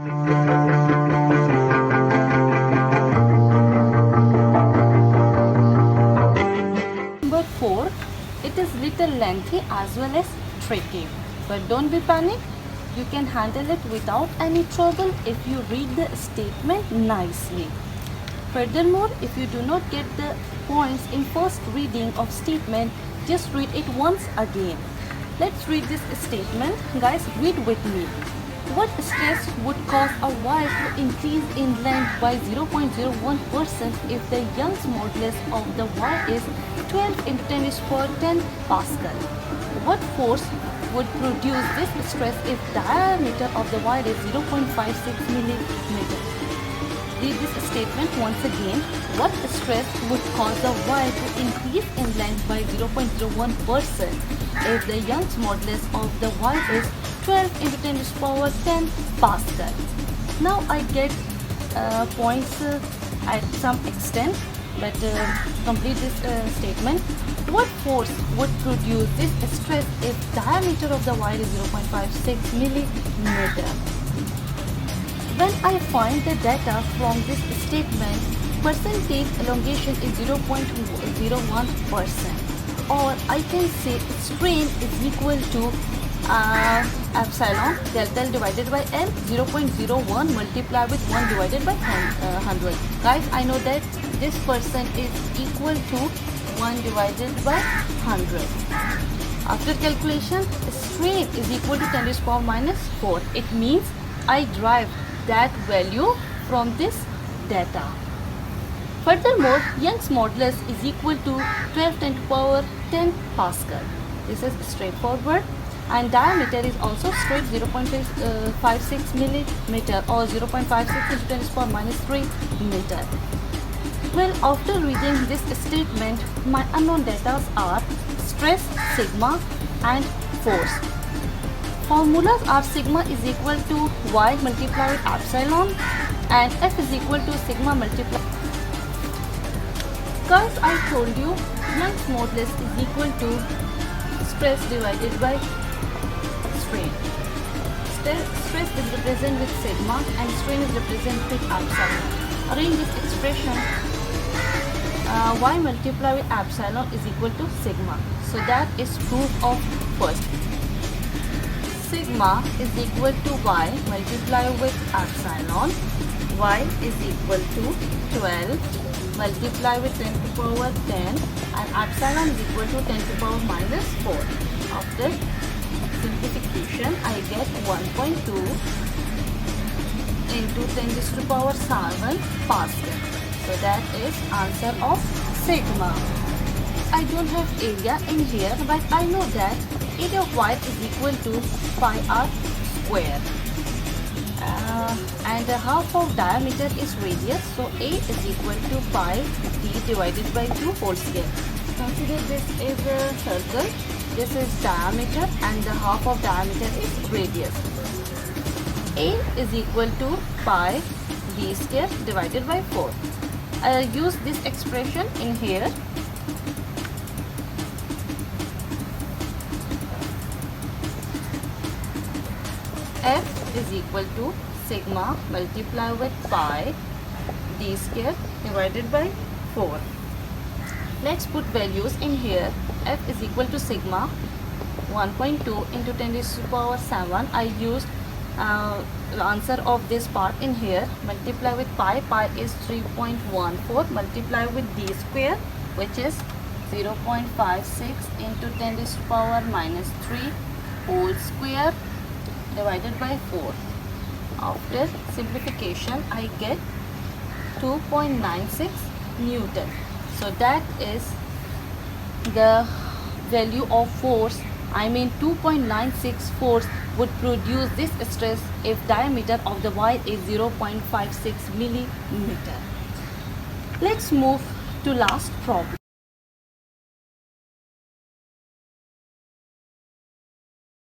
Number 4. It is little lengthy as well as tricky, but don't be panicked. You can handle it without any trouble if you read the statement nicely. Furthermore, if you do not get the points in first reading of statement, just read it once again. Let's read this statement. Guys, read with me. What stress would cause a wire to increase in length by 0.01% if the Young's modulus of the wire is 12 into 10 raised to power 10 Pascal? What force would produce this stress if diameter of the wire is 0.56 millimeter? Read this statement once again. What stress would cause the wire to increase in length by 0.01% if the Young's modulus of the wire is 12 into 10 raised to power 10 Pascal? Now I get points at some extent, but complete this statement. What force would produce this stress if diameter of the wire is 0.56 millimeter? When I find the data from this statement, percentage elongation is 0.01%, or I can say strain is equal to epsilon delta L divided by L, 0.01 multiplied with 1 divided by 100. Guys, I know that this percent is equal to 1 divided by 100. After calculation, strain is equal to 10 raised to power minus 4. It means I derive that value from this data. Furthermore, Young's modulus is equal to 12 10 to the power 10 Pascal. This is straightforward, and diameter is also straight, 0.56 millimeter or 0.56 into 10 to the power minus 3 meter. Well, after reading this statement, my unknown data are stress, sigma and force. Formulas are sigma is equal to y multiplied with epsilon and F is equal to sigma multiplied. Guys, I told you Young's modulus is equal to stress divided by strain. Stress is represented with sigma and strain is represented with epsilon. Arrange this expression. Y multiplied with epsilon is equal to sigma. So that is proof of first. Sigma is equal to y multiplied with epsilon. Y is equal to 12 multiplied with 10 to the power 10 and epsilon is equal to 10 to the power minus 4. After simplification, I get 1.2 into 10 raised to the power 7 Pascal. So that is answer of sigma. I don't have area in here, but I know that area of wire is equal to pi r square. And half of diameter is radius, so A is equal to pi d divided by 2 whole square. Consider this is a circle, this is diameter and the half of diameter is radius. A is equal to pi d square divided by 4. I use this expression in here. F is equal to sigma multiplied with pi d square divided by 4. Let's put values in here. F is equal to sigma 1.2 into 10 raised to the power 7. I used the answer of this part in here. Multiply with pi. Pi is 3.14. Multiply with d square, which is 0.56 into 10 raised to the power minus 3 whole square divided by 4. After simplification, I get 2.96 Newton. So that is the value of force. I mean 2.96 force would produce this stress if diameter of the wire is 0.56 millimeter. Let's move to last problem.